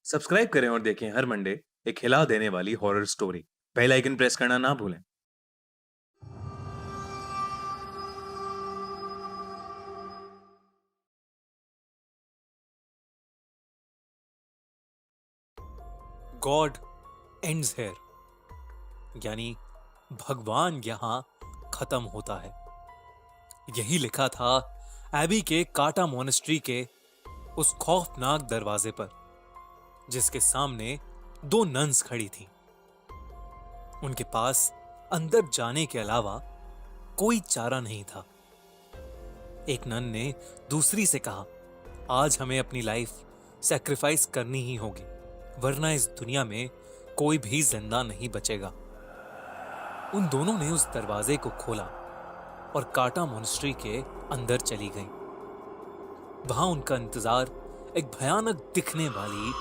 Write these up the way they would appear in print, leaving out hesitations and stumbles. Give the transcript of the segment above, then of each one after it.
Subscribe करें और देखें हर मंडे एक हिला देने वाली horror story. Bell icon press करना ना भूलें। गॉड एंड्स हेयर, यानी भगवान यहां खत्म होता है। यही लिखा था एबी के काटा मोनेस्ट्री के उस खौफनाक दरवाजे पर, जिसके सामने दो नन्स खड़ी थीं। उनके पास अंदर जाने के अलावा कोई चारा नहीं था। एक नन ने दूसरी से कहा, आज हमें अपनी लाइफ सैक्रिफाइस करनी ही होगी, वरना इस दुनिया में कोई भी जिंदा नहीं बचेगा। उन दोनों ने उस दरवाजे को खोला और काटा मोनेस्ट्री के अंदर चली गईं। वहां उनका इंतजार एक भयानक दिखने वाली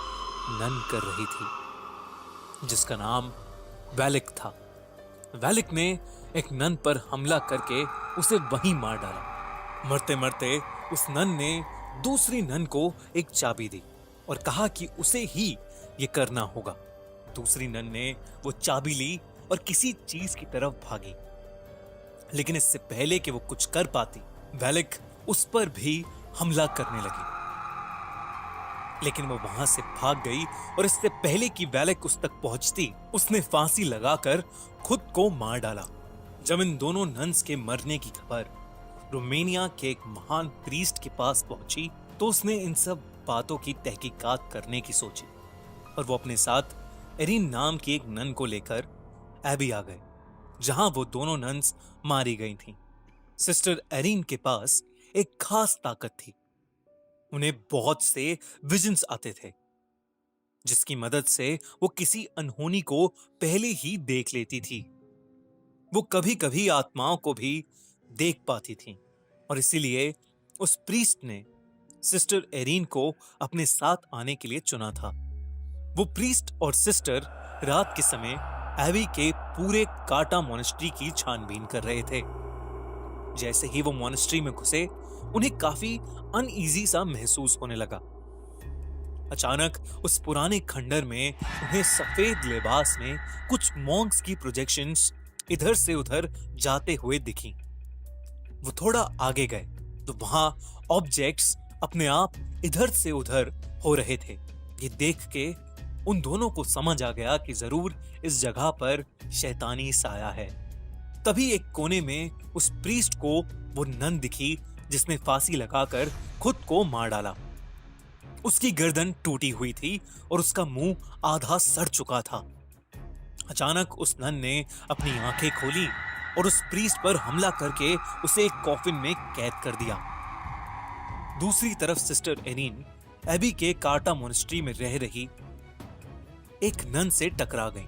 नन कर रही थी, जिसका नाम वैलिक था। वैलिक ने एक नन पर हमला करके उसे वहीं मार डाला। मरते मरते उस नन ने दूसरी नन को एक चाबी दी और कहा कि उसे ही ये करना होगा। दूसरी नन ने वो चाबी ली और किसी चीज की तरफ भागी, लेकिन इससे पहले कि वो कुछ कर पाती, वैलिक उस पर भी हमला करने लगी। लेकिन वो वहां से भाग गई और इससे पहले कि वैलिक उस तक पहुंचती, उसने फांसी लगाकर खुद को मार डाला। जब इन दोनों नन्स के मरने की खबर रोमानिया के एक महान प्रीस्ट के पास पहुंची, तो उसने इन सब बातों की तहकीकात करने की सोची और वो अपने साथ एरिन नाम की एक नन को लेकर एबी आ गए, जहां वो दोनों नन्स मारी गई थीं। सिस्टर एरिन के पास एक खास ताकत थी। उन्हें बहुत से विजन्स आते थे, जिसकी मदद से वो किसी अनहोनी को पहले ही देख लेती थी। वो कभी कभी आत्माओं को भी देख पाती थी और इसीलिए उस प्रीस्ट ने सिस्टर एरिन को अपने साथ आने के लिए चुना था। वो प्रीस्ट और सिस्टर रात के समय एबी के पूरे काटा मोनेस्ट्री की छानबीन कर रहे थे। जैसे ही वो मोनेस्ट्री में घुसे, उन्हें काफी अनईजी सा महसूस होने लगा। अचानक उस पुराने खंडर में उन्हें सफेद लिबास में कुछ मॉन्क्स की प्रोजेक्शंस इधर से उधर जाते हुए दिखी। वो थोड़ा आगे गए तो वहां ऑब्जेक्ट्स अपने आप इधर से उधर हो रहे थे। ये देख के उन दोनों को समझ आ गया कि जरूर इस जगह पर शैतानी साया है। तभी एक कोने में उस प्रीस्ट को वो नन दिखी, जिसने फांसी लगाकर खुद को मार डाला। उसकी गर्दन टूटी हुई थी और उसका मुंह आधा सड़ चुका था। अचानक उस नन ने अपनी आंखें खोली और उस प्रीस्ट पर हमला करके उसे एक कॉफिन में कैद कर दिया। दूसरी तरफ सिस्टर एरिन एबी के काटा मोनेस्ट्री में रह रही एक नन से टकरा गई।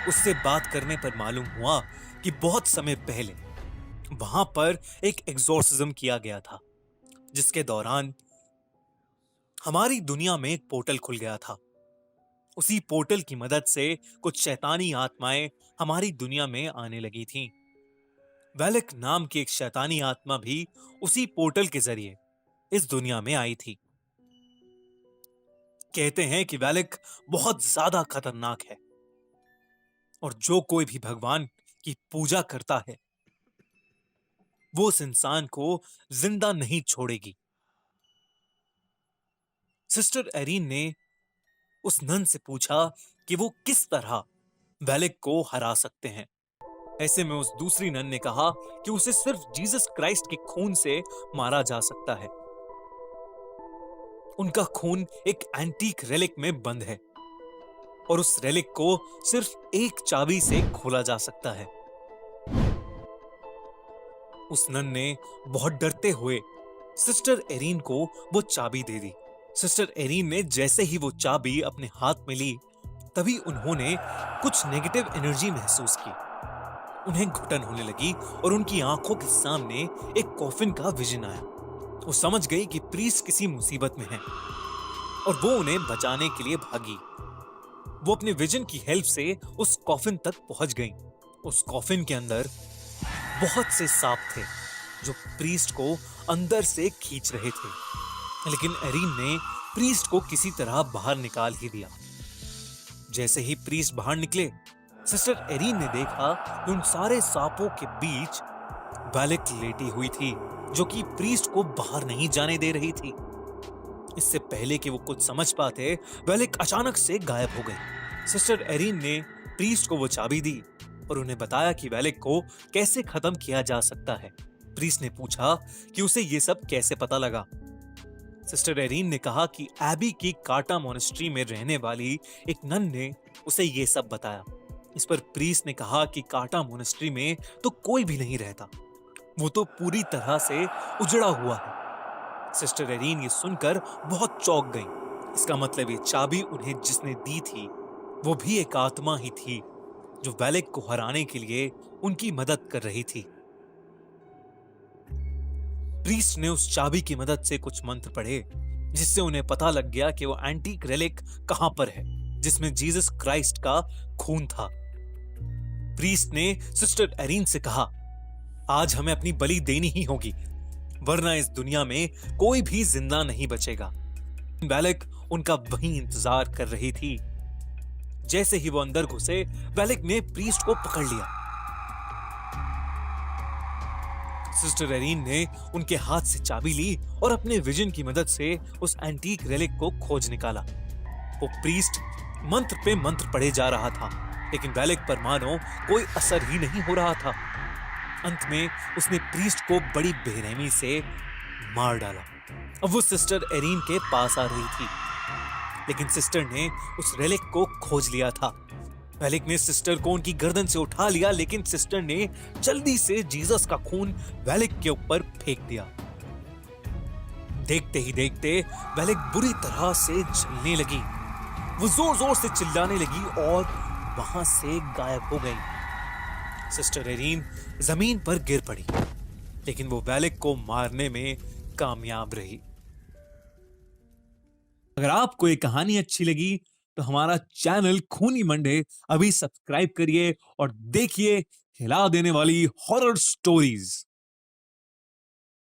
उससे बात करने पर मालूम हुआ कि बहुत समय पहले वहां पर एक एग्जॉर्सिज्म किया गया था, जिसके दौरान हमारी दुनिया में एक पोर्टल खुल गया था। उसी पोर्टल की मदद से कुछ शैतानी आत्माएं हमारी दुनिया में आने लगी थीं। वैलिक नाम की एक शैतानी आत्मा भी उसी पोर्टल के जरिए इस दुनिया में आई थी। कहते हैं कि वैलिक बहुत ज्यादा खतरनाक है और जो कोई भी भगवान की पूजा करता है, वो उस इंसान को जिंदा नहीं छोड़ेगी। सिस्टर एरिन ने उस नन से पूछा कि वो किस तरह वैलिक को हरा सकते हैं। ऐसे में उस दूसरी नन ने कहा कि उसे सिर्फ जीसस क्राइस्ट के खून से मारा जा सकता है। उनका खून एक एंटीक रेलिक में बंद है और उस रेलिक को सिर्फ एक चाबी से खोला जा सकता है। उस नन ने बहुत डरते हुए सिस्टर एरिन को वो चाबी दे दी। सिस्टर एरिन ने जैसे ही वो चाबी अपने हाथ में ली, तभी उन्होंने कुछ नेगेटिव एनर्जी महसूस की। उन्हें घुटन होने लगी और उनकी आंखों के सामने एक कॉफिन का विजन आया। वो समझ गई कि प्रीस्ट किसी मुसीबत में है और वो उन्हें बचाने के लिए भागी। वो अपने विजन की हेल्प से उस कॉफिन तक पहुंच गई। उस कॉफिन के अंदर बहुत से सांप थे जो प्रीस्ट को अंदर से खींच रहे थे, लेकिन एरिन ने प्रीस्ट को किसी तरह बाहर निकाल ही दिया। जैसे ही प्रीस्ट बाहर निकले, सिस्टर एरीन ने देखा कि उन सारे सांपों के बीच वैलेक लेटी हुई थी, जो कि प्रीस्ट को बाहर नहीं जाने दे रही थी। इससे पहले कि वो कुछ समझ पाते, वैलेक अचानक से गायब हो गई। सिस्टर एरीन ने प्रीस्ट को वो चाबी दी और उन्हें बताया कि वैलेक को कैसे खत्म किया जा सकता है। प्रीस्ट ने पूछा कि उसे ये सब कैसे पता लगा। सिस्टर एरीन ने कहा कि एबी की काटा मोनेस्ट्री में रहने वाली एक नन ने उसे ये सब बताया। इस पर प्रीस्ट ने कहा कि काटा मोनेस्ट्री में तो कोई भी नहीं रहता, वो तो पूरी तरह से उजड़ा हुआ है। सिस्टर एरीन ये सुनकर बहुत चौंक गई। इसका मतलब ये चाबी उन्हें जिसने दी थी वो भी एक आत्मा ही थी, जो वैलेक को हराने के लिए उनकी मदद कर रही थी। प्रीस्ट ने उस चाबी की मदद से कुछ मंत्र पढ़े, जिससे उन्हें पता लग गया कि वो एंटीक रेलिक कहां पर है, जिसमें जीसस क्राइस्ट का खून था। प्रीस्ट ने सिस्टर एरीन से कहा, आज हमें अपनी बलि देनी ही होगी, वरना इस दुनिया में कोई भी जिंदा नहीं बचेगा। वैलेक उनका वहीं इंतजार कर रही थी। जैसे ही वो अंदर घुसे, वैलेक ने प्रीस्ट को पकड़ लिया। सिस्टर एरीन ने उनके हाथ से चाबी ली और अपने विजन की मदद से उस एंटीक रेलिक को खोज निकाला। वो प्रीस्ट मंत्र पे मंत्र पढ़े जा रहा था, लेकिन वैलेक पर मानो कोई असर ही नहीं हो रहा था। अंत में उसने प्रीस्ट को बड़ी बेरहमी से मार डाला। अब वो सिस्टर एरीन के पास आ रही थी, लेकिन सिस्टर ने उस रेलिक को खोज लिया था। वैलेक ने सिस्टर को उनकी गर्दन से उठा लिया, लेकिन सिस्टर ने जल्दी से जीसस का खून वैलेक के ऊपर फेंक दिया। देखते ही देखते वैलेक बुरी तरह से जलने लगी। वो जोर जोर से चिल्लाने लगी और वहां से गायब हो गई। सिस्टर एरीन जमीन पर गिर पड़ी, लेकिन वो वैलेक को मारने में कामयाब रही। अगर आपको ये कहानी अच्छी लगी तो हमारा चैनल खूनी मंडे अभी सब्सक्राइब करिए और देखिए हिला देने वाली हॉरर स्टोरीज।